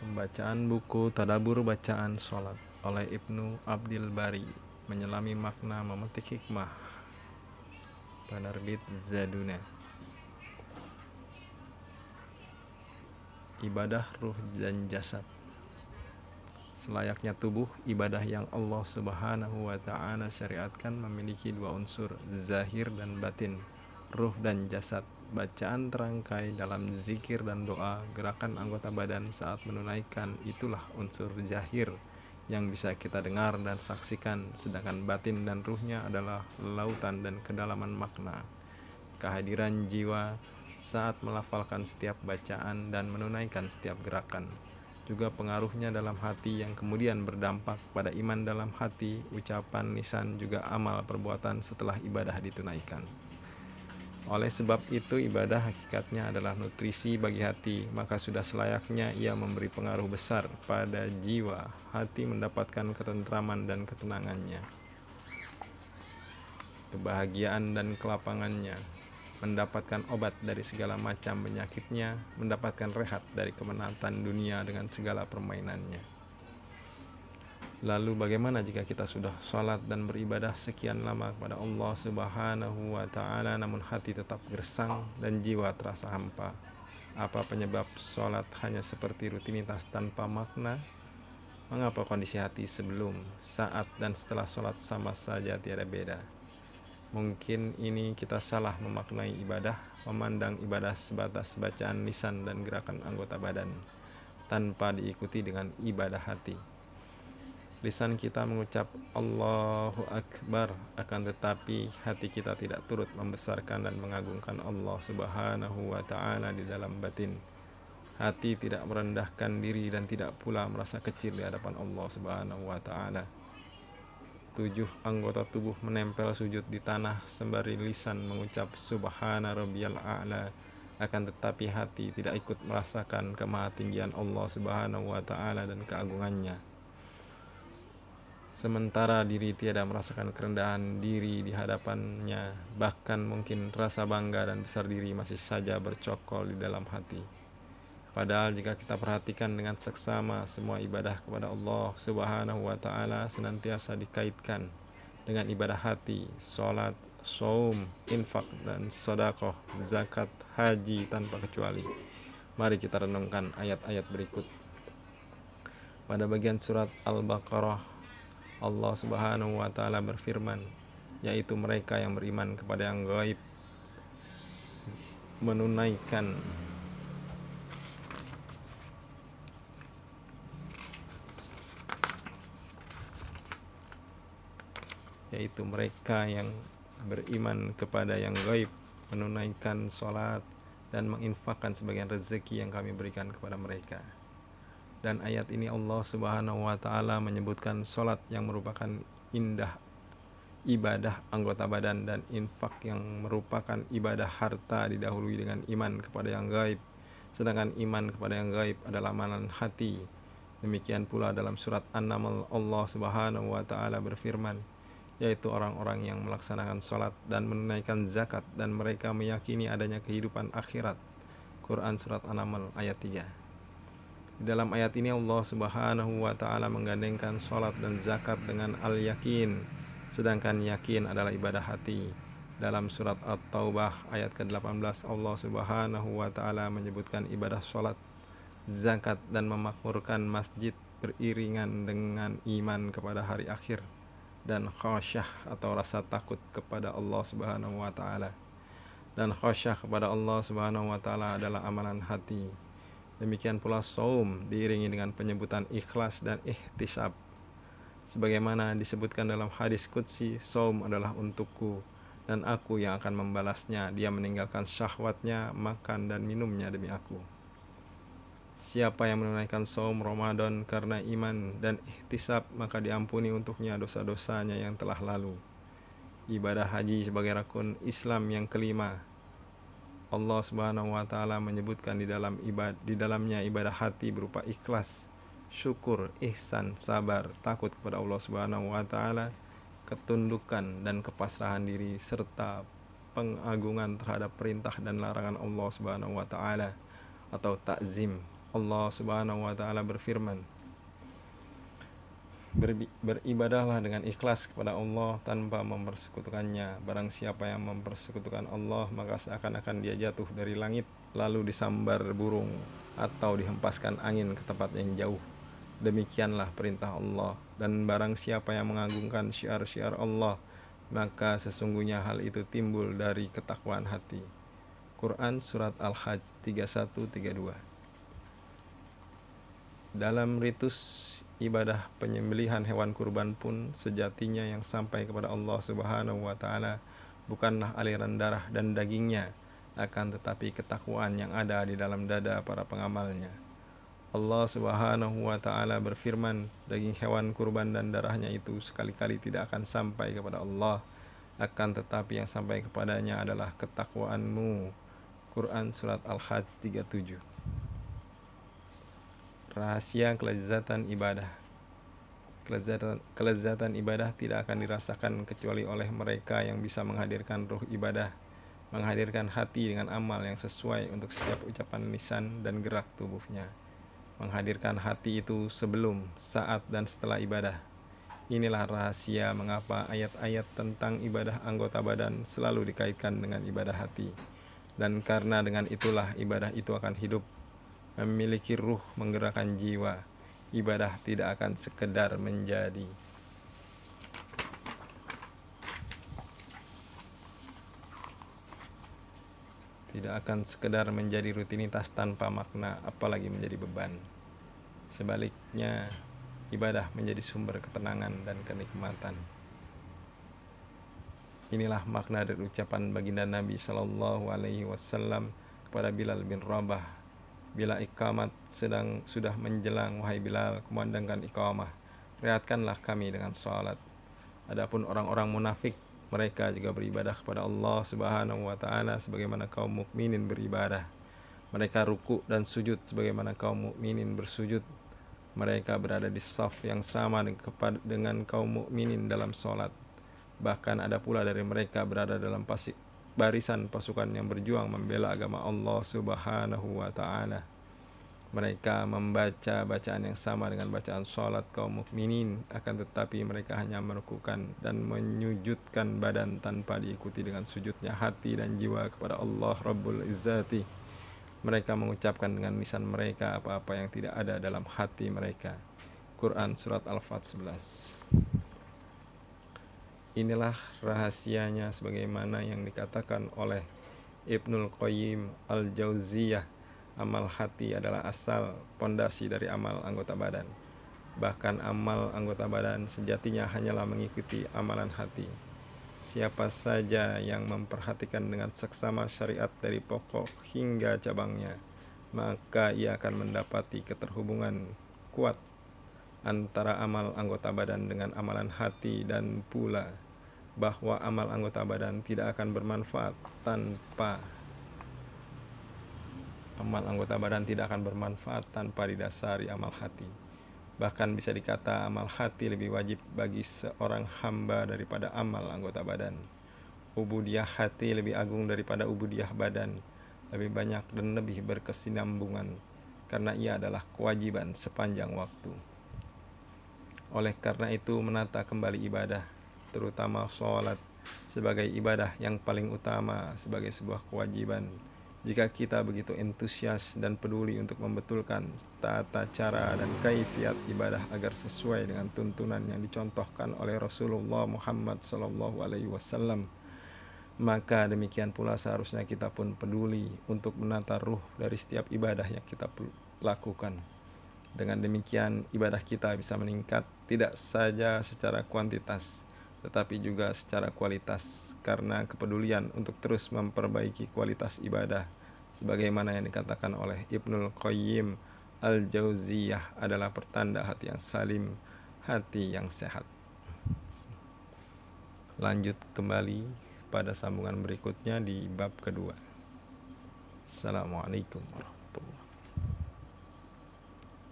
Pembacaan buku Tadabbur Bacaan Sholat oleh Ibnu Abdil Bari, menyelami makna memetik hikmah. Penerbit Zaduna. Ibadah ruh dan jasad. Selayaknya tubuh, ibadah yang Allah Subhanahu wa Ta'ala syariatkan memiliki dua unsur, zahir dan batin, ruh dan jasad. Bacaan terangkai dalam zikir dan doa, gerakan anggota badan saat menunaikan, itulah unsur zahir yang bisa kita dengar dan saksikan, sedangkan batin dan ruhnya adalah lautan dan kedalaman makna. Kehadiran jiwa saat melafalkan setiap bacaan dan menunaikan setiap gerakan, juga pengaruhnya dalam hati yang kemudian berdampak pada iman dalam hati, ucapan, lisan, juga amal perbuatan setelah ibadah ditunaikan. Oleh sebab itu, ibadah hakikatnya adalah nutrisi bagi hati, maka sudah selayaknya ia memberi pengaruh besar pada jiwa, hati mendapatkan ketentraman dan ketenangannya, kebahagiaan dan kelapangannya, mendapatkan obat dari segala macam penyakitnya, mendapatkan rehat dari kemenatan dunia dengan segala permainannya. Lalu bagaimana jika kita sudah sholat dan beribadah sekian lama kepada Allah Subhanahu wa Ta'ala, namun hati tetap gersang dan jiwa terasa hampa? Apa penyebab sholat hanya seperti rutinitas tanpa makna? Mengapa kondisi hati sebelum, saat, dan setelah sholat sama saja tiada beda? Mungkin ini kita salah memaknai ibadah, memandang ibadah sebatas bacaan lisan dan gerakan anggota badan, tanpa diikuti dengan ibadah hati. Lisan kita mengucap Allahu Akbar, akan tetapi hati kita tidak turut membesarkan dan mengagungkan Allah Subhanahu wa Ta'ala di dalam batin. Hati tidak merendahkan diri dan tidak pula merasa kecil di hadapan Allah Subhanahu wa Ta'ala. 7 anggota tubuh menempel sujud di tanah sembari lisan mengucap Subhana Rabbiyal A'la, akan tetapi hati tidak ikut merasakan kemahatinggian Allah Subhanahu wa Ta'ala dan keagungannya. Sementara diri tiada merasakan kerendahan diri di hadapannya, bahkan mungkin rasa bangga dan besar diri masih saja bercokol di dalam hati. Padahal jika kita perhatikan dengan seksama, semua ibadah kepada Allah Subhanahu wa Ta'ala senantiasa dikaitkan dengan ibadah hati, sholat, saum, infak, dan sedekah, zakat, haji tanpa kecuali. Mari kita renungkan ayat-ayat berikut. Pada bagian surat Al-Baqarah, Allah Subhanahu wa Ta'ala berfirman, yaitu mereka yang beriman kepada yang gaib, menunaikan yaitu mereka yang beriman kepada yang gaib, menunaikan sholat, dan menginfakkan sebagian rezeki yang kami berikan kepada mereka. Dan ayat ini Allah Subhanahu wa Ta'ala menyebutkan sholat yang merupakan indah ibadah anggota badan, dan infak yang merupakan ibadah harta didahului dengan iman kepada yang gaib, sedangkan iman kepada yang gaib adalah amalan hati. Demikian pula dalam surat An-Naml, Allah Subhanahu wa Ta'ala berfirman, yaitu orang-orang yang melaksanakan sholat dan menunaikan zakat, dan mereka meyakini adanya kehidupan akhirat. Quran surat An-Naml ayat 3. Di dalam ayat ini Allah Subhanahu wa Ta'ala menggandengkan sholat dan zakat dengan al-yakin, sedangkan yakin adalah ibadah hati. Dalam surat At-Taubah ayat ke-18, Allah Subhanahu wa Ta'ala menyebutkan ibadah sholat, zakat, dan memakmurkan masjid beriringan dengan iman kepada hari akhir dan khasyah atau rasa takut kepada Allah Subhanahu wa Ta'ala. Dan khasyah kepada Allah Subhanahu wa Ta'ala adalah amalan hati. Demikian pula saum diiringi dengan penyebutan ikhlas dan ihtisab. Sebagaimana disebutkan dalam hadis qudsi, saum adalah untukku dan aku yang akan membalasnya. Dia meninggalkan syahwatnya, makan dan minumnya demi aku. Siapa yang menunaikan saum Ramadan karena iman dan ihtisab, maka diampuni untuknya dosa-dosanya yang telah lalu. Ibadah haji sebagai rukun Islam yang kelima. Allah Subhanahu wa Ta'ala menyebutkan di dalamnya ibadah hati berupa ikhlas, syukur, ihsan, sabar, takut kepada Allah Subhanahu wa Ta'ala, ketundukan dan kepasrahan diri, serta pengagungan terhadap perintah dan larangan Allah Subhanahu wa Ta'ala atau takzim. Allah Subhanahu wa taala berfirman, beribadahlah dengan ikhlas kepada Allah tanpa mempersekutukannya. Barang siapa yang mempersekutukan Allah, maka seakan-akan dia jatuh dari langit lalu disambar burung atau dihempaskan angin ke tempat yang jauh. Demikianlah perintah Allah. Dan barang siapa yang mengagungkan syiar-syiar Allah, maka sesungguhnya hal itu timbul dari ketakwaan hati. Quran Surat Al-Hajj 31-32. Dalam ritus ibadah penyembelihan hewan kurban pun sejatinya yang sampai kepada Allah Subhanahu wa taala bukanlah aliran darah dan dagingnya, akan tetapi ketakwaan yang ada di dalam dada para pengamalnya. Allah Subhanahu wa taala berfirman, daging hewan kurban dan darahnya itu sekali-kali tidak akan sampai kepada Allah, akan tetapi yang sampai kepadanya adalah ketakwaanmu. Quran Surat Al-Hajj 37. Rahasia kelezatan ibadah. Kelezatan ibadah tidak akan dirasakan kecuali oleh mereka yang bisa menghadirkan ruh ibadah, menghadirkan hati dengan amal yang sesuai untuk setiap ucapan lisan dan gerak tubuhnya, menghadirkan hati itu sebelum, saat, dan setelah ibadah. Inilah rahasia mengapa ayat-ayat tentang ibadah anggota badan selalu dikaitkan dengan ibadah hati. Dan karena dengan itulah ibadah itu akan hidup, memiliki ruh, menggerakkan jiwa. Ibadah tidak akan sekedar menjadi rutinitas tanpa makna, apalagi menjadi beban. Sebaliknya, ibadah menjadi sumber ketenangan dan kenikmatan. Inilah makna dari ucapan baginda Nabi Shallallahu Alaihi Wasallam kepada Bilal bin Rabah, bila iqamat sudah menjelang, wahai Bilal, kumandangkan iqamah, rehatkanlah kami dengan salat. Adapun orang-orang munafik, mereka juga beribadah kepada Allah Subhanahu wa taala sebagaimana kaum mukminin beribadah. Mereka ruku dan sujud sebagaimana kaum mukminin bersujud. Mereka berada di saf yang sama dengan kaum mukminin dalam salat. Bahkan ada pula dari mereka berada dalam barisan pasukan yang berjuang membela agama Allah Subhanahu wa ta'ala. Mereka membaca bacaan yang sama dengan bacaan sholat kaum mukminin, akan tetapi mereka hanya merukukan dan menyujudkan badan tanpa diikuti dengan sujudnya hati dan jiwa kepada Allah Rabbul Izzati. Mereka mengucapkan dengan lisan mereka apa-apa yang tidak ada dalam hati mereka. Quran Surat Al-Fat 11. Inilah rahasianya sebagaimana yang dikatakan oleh Ibnul Qayyim Al-Jauziyah, amal hati adalah asal pondasi dari amal anggota badan. Bahkan amal anggota badan sejatinya hanyalah mengikuti amalan hati. Siapa saja yang memperhatikan dengan seksama syariat dari pokok hingga cabangnya, maka ia akan mendapati keterhubungan kuat antara amal anggota badan dengan amalan hati, dan pula bahwa amal anggota badan tidak akan bermanfaat tanpa didasari amal hati. Bahkan bisa dikata amal hati lebih wajib bagi seorang hamba daripada amal anggota badan. Ubudiyah hati lebih agung daripada ubudiyah badan, lebih banyak dan lebih berkesinambungan, karena ia adalah kewajiban sepanjang waktu. Oleh karena itu, menata kembali ibadah, terutama sholat, sebagai ibadah yang paling utama, sebagai sebuah kewajiban. Jika kita begitu antusias dan peduli untuk membetulkan tata cara dan kaifiat ibadah agar sesuai dengan tuntunan yang dicontohkan oleh Rasulullah Muhammad SAW, maka demikian pula seharusnya kita pun peduli untuk menata ruh dari setiap ibadah yang kita lakukan. Dengan demikian, ibadah kita bisa meningkat tidak saja secara kuantitas, tetapi juga secara kualitas, karena kepedulian untuk terus memperbaiki kualitas ibadah, sebagaimana yang dikatakan oleh Ibnul Qayyim Al-Jauziyah, adalah pertanda hati yang salim, hati yang sehat. Lanjut kembali pada sambungan berikutnya di bab kedua. Assalamualaikum warahmatullahi wabarakatuh.